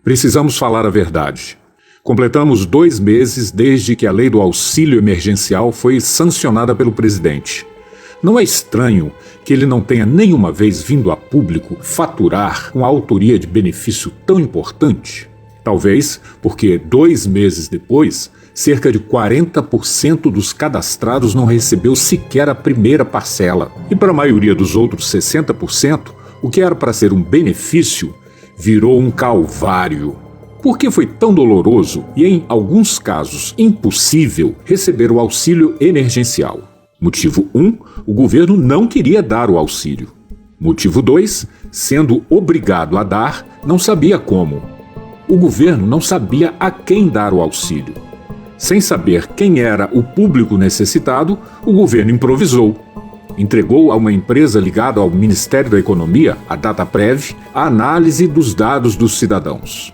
Precisamos falar a verdade. Completamos 2 meses desde que a lei do auxílio emergencial foi sancionada pelo presidente. Não é estranho que ele não tenha nenhuma vez vindo a público faturar com a autoria de benefício tão importante? Talvez porque 2 meses depois, cerca de 40% dos cadastrados não recebeu sequer a primeira parcela. E para a maioria dos outros 60%, o que era para ser um benefício virou um calvário. Por que foi tão doloroso e, em alguns casos, impossível receber o auxílio emergencial? Motivo 1, o governo não queria dar o auxílio. Motivo 2, sendo obrigado a dar, não sabia como. O governo não sabia a quem dar o auxílio. Sem saber quem era o público necessitado, o governo improvisou. Entregou a uma empresa ligada ao Ministério da Economia, a Dataprev, a análise dos dados dos cidadãos.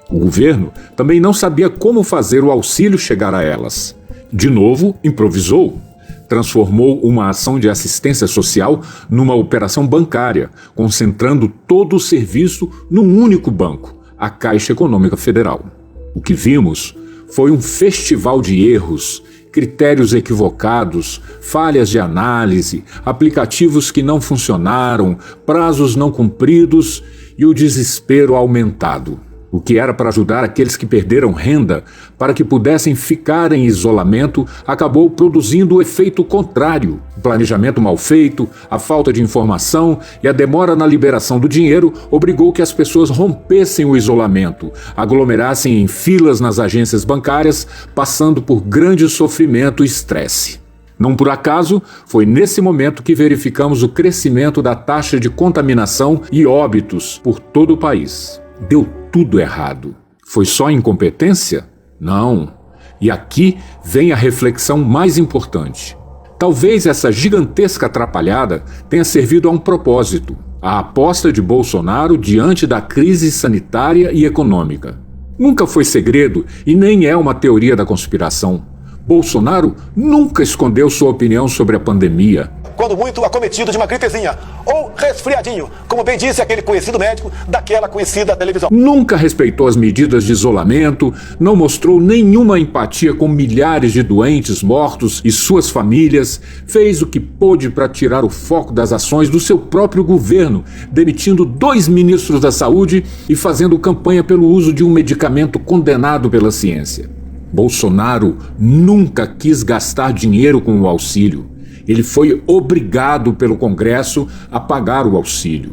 O governo também não sabia como fazer o auxílio chegar a elas. De novo, improvisou. Transformou uma ação de assistência social numa operação bancária, concentrando todo o serviço num único banco, a Caixa Econômica Federal. O que vimos foi um festival de erros, critérios equivocados, falhas de análise, aplicativos que não funcionaram, prazos não cumpridos e o desespero aumentado. O que era para ajudar aqueles que perderam renda para que pudessem ficar em isolamento acabou produzindo o efeito contrário. O planejamento mal feito, a falta de informação e a demora na liberação do dinheiro obrigou que as pessoas rompessem o isolamento, aglomerassem em filas nas agências bancárias, passando por grande sofrimento e estresse. Não por acaso, foi nesse momento que verificamos o crescimento da taxa de contaminação e óbitos por todo o país. Deu tudo errado. Foi só incompetência? Não. E aqui vem a reflexão mais importante. Talvez essa gigantesca atrapalhada tenha servido a um propósito: a aposta de Bolsonaro diante da crise sanitária e econômica. Nunca foi segredo e nem é uma teoria da conspiração. Bolsonaro nunca escondeu sua opinião sobre a pandemia. Quando muito acometido de uma gripezinha ou resfriadinho, como bem disse aquele conhecido médico daquela conhecida televisão. Nunca respeitou as medidas de isolamento, não mostrou nenhuma empatia com milhares de doentes mortos e suas famílias, fez o que pôde para tirar o foco das ações do seu próprio governo, demitindo 2 ministros da saúde e fazendo campanha pelo uso de um medicamento condenado pela ciência. Bolsonaro nunca quis gastar dinheiro com o auxílio. Ele foi obrigado pelo Congresso a pagar o auxílio.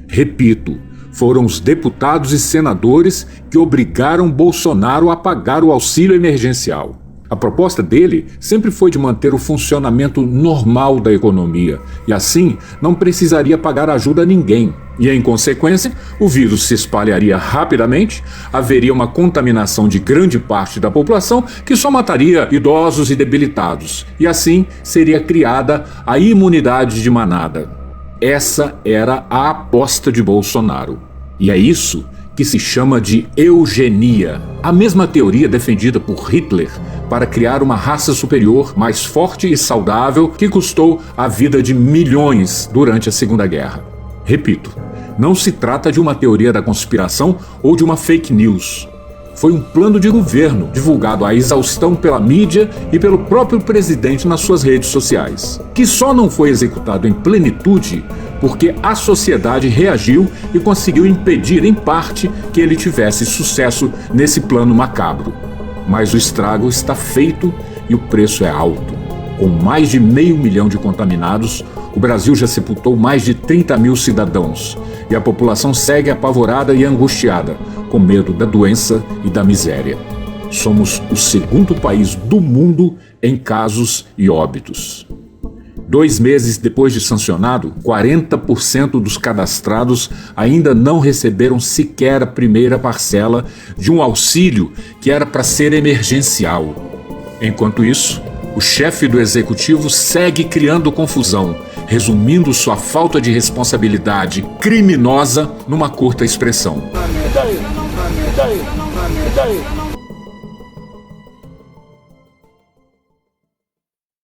Repito, foram os deputados e senadores que obrigaram Bolsonaro a pagar o auxílio emergencial. A proposta dele sempre foi de manter o funcionamento normal da economia e assim não precisaria pagar ajuda a ninguém. E em consequência, o vírus se espalharia rapidamente, haveria uma contaminação de grande parte da população que só mataria idosos e debilitados. E assim seria criada a imunidade de manada. Essa era a aposta de Bolsonaro. E é isso que se chama de eugenia, a mesma teoria defendida por Hitler para criar uma raça superior, mais forte e saudável, que custou a vida de milhões durante a Segunda Guerra. Repito, não se trata de uma teoria da conspiração ou de uma fake news. Foi um plano de governo, divulgado à exaustão pela mídia e pelo próprio presidente nas suas redes sociais, que só não foi executado em plenitude porque a sociedade reagiu e conseguiu impedir, em parte, que ele tivesse sucesso nesse plano macabro. Mas o estrago está feito e o preço é alto. Com mais de 500 mil de contaminados, o Brasil já sepultou mais de 30 mil cidadãos e a população segue apavorada e angustiada, com medo da doença e da miséria. Somos o 2º país do mundo em casos e óbitos. 2 meses depois de sancionado, 40% dos cadastrados ainda não receberam sequer a primeira parcela de um auxílio que era para ser emergencial. Enquanto isso, o chefe do executivo segue criando confusão, resumindo sua falta de responsabilidade criminosa numa curta expressão. E daí?